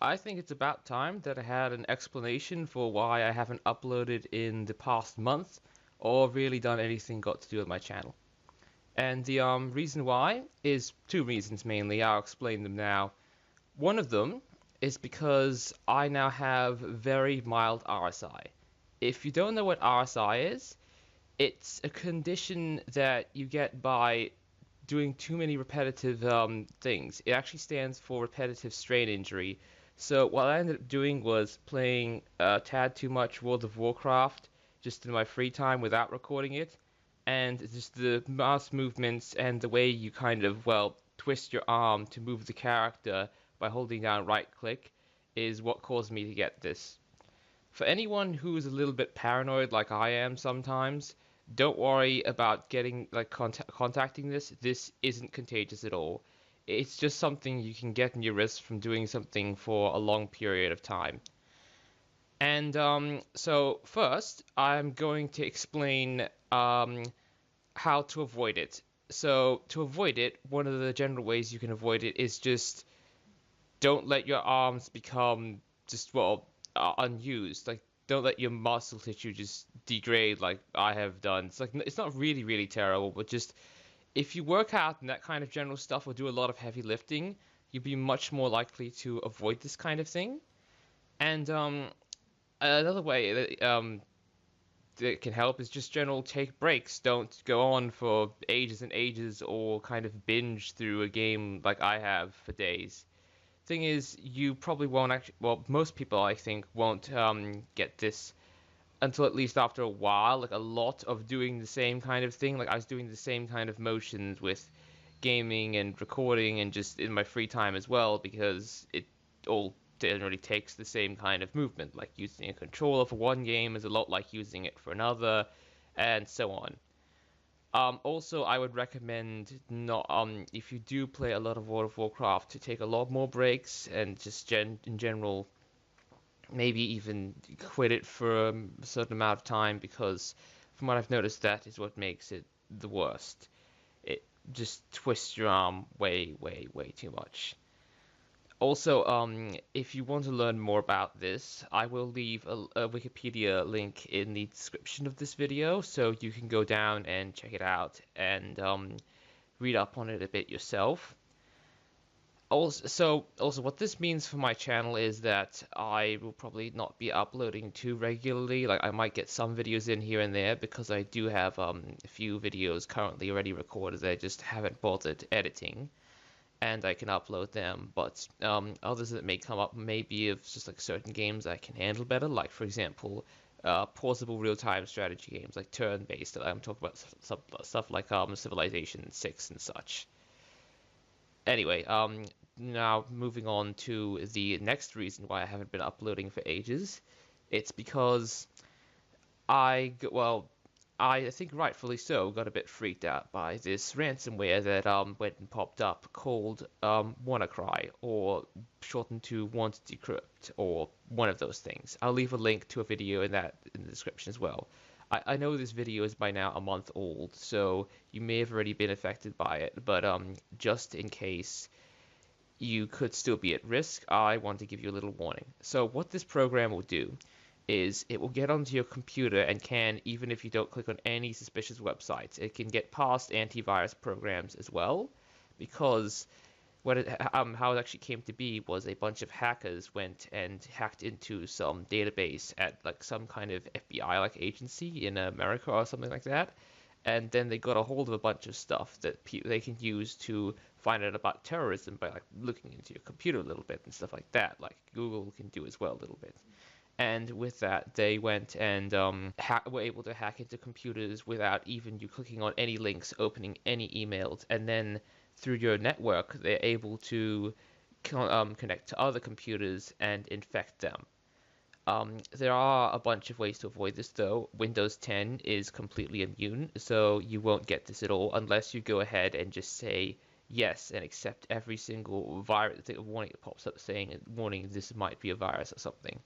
I think it's about time that I had an explanation for why I haven't uploaded in the past month or really done anything got to do with my channel. And the reason why is two reasons mainly. I'll explain them now. One of them is because I now have very mild RSI. If you don't know what RSI is, it's a condition that you get by doing too many repetitive things. It actually stands for repetitive strain injury. So what I ended up doing was playing a tad too much World of Warcraft just in my free time without recording it, and just the mouse movements and the way you kind of, well, twist your arm to move the character by holding down right click is what caused me to get this. For anyone who's a little bit paranoid like I am sometimes, don't worry about getting like contacting this. This isn't contagious at all. It's just something you can get in your wrist from doing something for a long period of time. And so first, I'm going to explain how to avoid it. So to avoid it, one of the general ways you can avoid it is just don't let your arms become just, well, unused. Like, don't let your muscle tissue just degrade like I have done. It's like it's not really terrible, but just if you work out and that kind of general stuff or do a lot of heavy lifting, you'd be much more likely to avoid this kind of thing. And another way that can help is just general take breaks. Don't go on for ages and ages or kind of binge through a game like I have for days. Thing is, you probably won't actually, well, most people I think won't get this until at least after a while, like a lot of doing the same kind of thing. Like I was doing the same kind of motions with gaming and recording and just in my free time as well, because it all generally takes the same kind of movement. Like using a controller for one game is a lot like using it for another, and so on. Also, I would recommend not if you do play a lot of World of Warcraft to take a lot more breaks and just in general maybe even quit it for a certain amount of time, because from what I've noticed that is what makes it the worst. It just twists your arm way too much. Also, if you want to learn more about this, I will leave a Wikipedia link in the description of this video, so you can go down and check it out and read up on it a bit yourself. Also, what this means for my channel is that I will probably not be uploading too regularly. Like, I might get some videos in here and there because I do have a few videos currently already recorded that I just haven't bothered editing, and I can upload them. But others that may come up may be of just like certain games I can handle better, like for example, portable real-time strategy games like turn-based. I'm talking about stuff like Civilization 6 and such. Anyway, now moving on to the next reason why I haven't been uploading for ages. It's because well, I think rightfully so, got a bit freaked out by this ransomware that went and popped up called Wannacry, or shortened to Want to Decrypt, or one of those things. I'll leave a link to a video in the description as well. I know this video is by now a month old, so you may have already been affected by it, but just in case you could still be at risk, I want to give you a little warning. So what this program will do is it will get onto your computer and can, even if you don't click on any suspicious websites, it can get past antivirus programs as well, because how it actually came to be was a bunch of hackers went and hacked into some database at like some kind of FBI-like agency in America or something like that, and then they got a hold of a bunch of stuff that they can use to find out about terrorism by like looking into your computer a little bit and stuff like that, like Google can do as well a little bit. And with that, they went and were able to hack into computers without even you clicking on any links, opening any emails, and then through your network, they're able to connect to other computers and infect them. There are a bunch of ways to avoid this, though. Windows 10 is completely immune, so you won't get this at all unless you go ahead and just say yes and accept every single virus warning that pops up saying, warning, this might be a virus or something.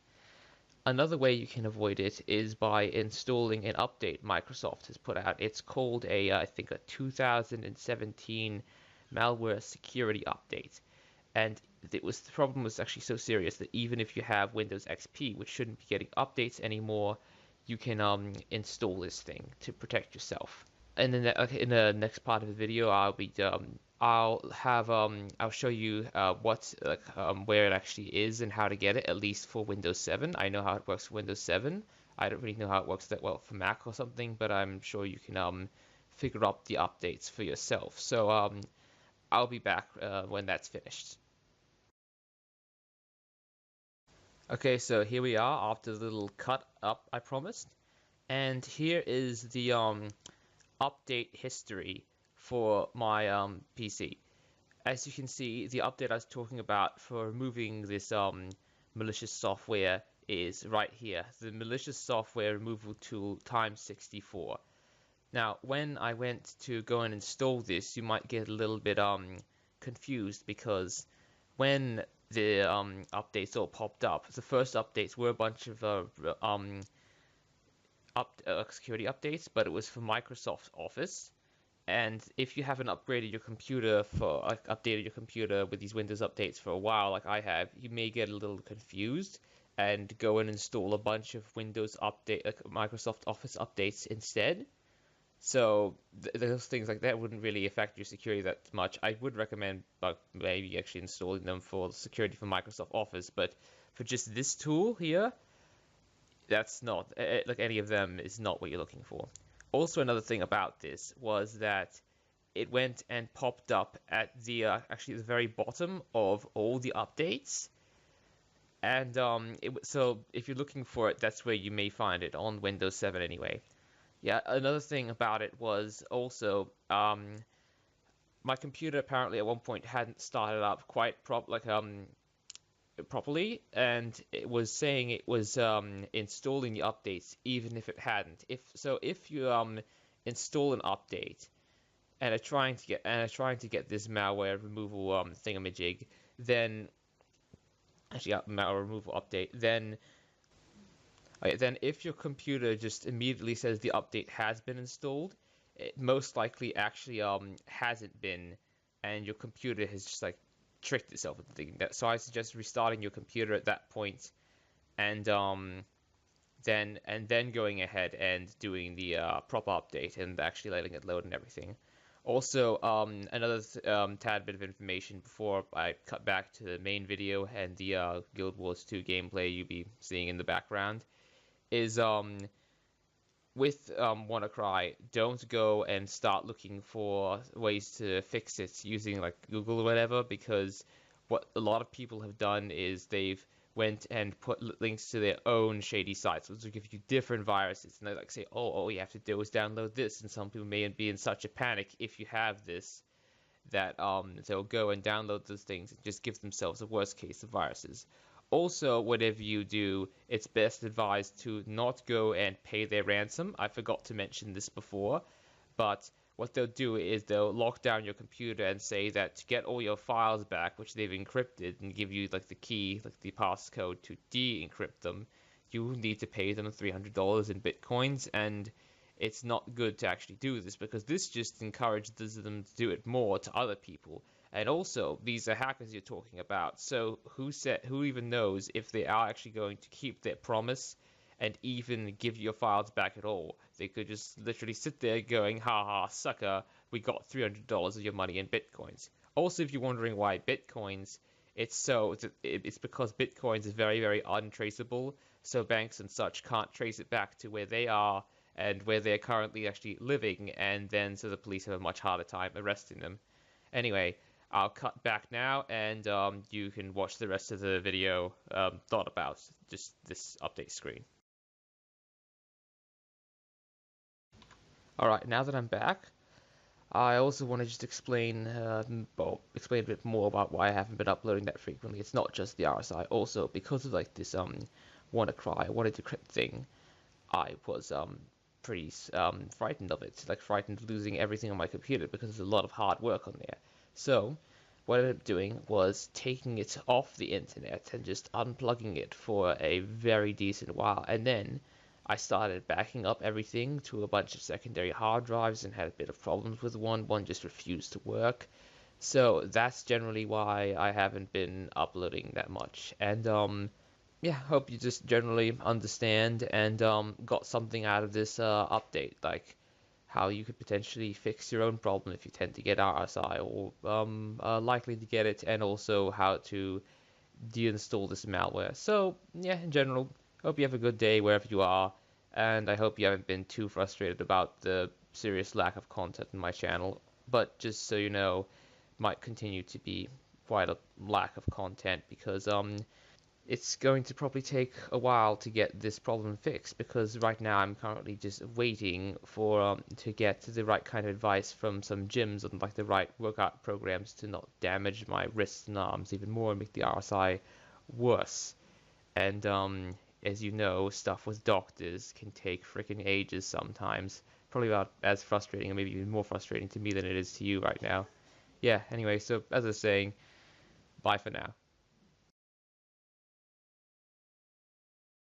Another way you can avoid it is by installing an update Microsoft has put out. It's called I think a 2017 malware security update. And the problem was actually so serious that even if you have Windows XP, which shouldn't be getting updates anymore, you can install this thing to protect yourself. And then in the next part of the video, I'll show you where it actually is and how to get it, at least for Windows 7. I know how it works for Windows 7. I don't really know how it works that well for Mac or something, but I'm sure you can figure out the updates for yourself. So I'll be back when that's finished. Okay, so here we are after the little cut up I promised. And here is the update history for my PC. As you can see, the update I was talking about for removing this malicious software is right here. The malicious software removal tool times 64. Now, when I went to go and install this, you might get a little bit confused because when the updates all popped up, the first updates were a bunch of security updates, but it was for Microsoft Office. And if you haven't upgraded your computer updated your computer with these Windows updates for a while, like I have, you may get a little confused and go and install a bunch of Microsoft Office updates instead. So those things like that wouldn't really affect your security that much. I would recommend maybe actually installing them for security for Microsoft Office, but for just this tool here, that's not like any of them is not what you're looking for. Also, another thing about this was that it went and popped up at the actually the very bottom of all the updates, and so if you're looking for it, that's where you may find it on Windows 7 anyway. Yeah, another thing about it was also my computer apparently at one point hadn't started up quite properly, and it was saying it was installing the updates even if it hadn't. If you install an update and are trying to get this malware removal thingamajig, then actually malware removal update, then if your computer just immediately says the update has been installed, it most likely actually hasn't been, and your computer has just like tricked itself into thinking that. So I suggest restarting your computer at that point, and then going ahead and doing the proper update and actually letting it load and everything. Also, another tad bit of information before I cut back to the main video and the Guild Wars 2 gameplay you'll be seeing in the background is with Wannacry, don't go and start looking for ways to fix it using like Google or whatever, because what a lot of people have done is they've went and put links to their own shady sites, which will give you different viruses, and they like say, oh, all you have to do is download this, and some people may be in such a panic if you have this that they'll go and download those things and just give themselves a worst case of viruses. Also, whatever you do, it's best advised to not go and pay their ransom. I forgot to mention this before, but what they'll do is they'll lock down your computer and say that to get all your files back, which they've encrypted, and give you like the key, like the passcode to de-encrypt them, you need to pay them $300 in bitcoins, and it's not good to actually do this because this just encourages them to do it more to other people. And also, these are hackers you're talking about, so who even knows if they are actually going to keep their promise and even give your files back at all? They could just literally sit there going, ha ha, sucker, we got $300 of your money in bitcoins. Also, if you're wondering why bitcoins, it's because bitcoins is very, very untraceable, so banks and such can't trace it back to where they are and where they're currently actually living, and then so the police have a much harder time arresting them. Anyway, I'll cut back now, and you can watch the rest of the video thought about just this update screen. Alright, now that I'm back, I also want to just explain a bit more about why I haven't been uploading that frequently. It's not just the RSI. Also, because of like this Wannacry, wanna-decrypt thing, I was pretty frightened of it, like frightened of losing everything on my computer because there's a lot of hard work on there. So what I ended up doing was taking it off the internet and just unplugging it for a very decent while, and then I started backing up everything to a bunch of secondary hard drives and had a bit of problems with one. One just refused to work. So that's generally why I haven't been uploading that much. And yeah, hope you just generally understand and got something out of this update, like how you could potentially fix your own problem if you tend to get RSI or likely to get it, and also how to deinstall this malware. So yeah, in general, hope you have a good day wherever you are, and I hope you haven't been too frustrated about the serious lack of content in my channel. But just so you know, might continue to be quite a lack of content because it's going to probably take a while to get this problem fixed, because right now I'm currently just waiting for to get the right kind of advice from some gyms on like the right workout programs to not damage my wrists and arms even more and make the RSI worse. And as you know, stuff with doctors can take freaking ages sometimes. Probably about as frustrating, or maybe even more frustrating to me than it is to you right now. Yeah, anyway, so as I was saying, bye for now.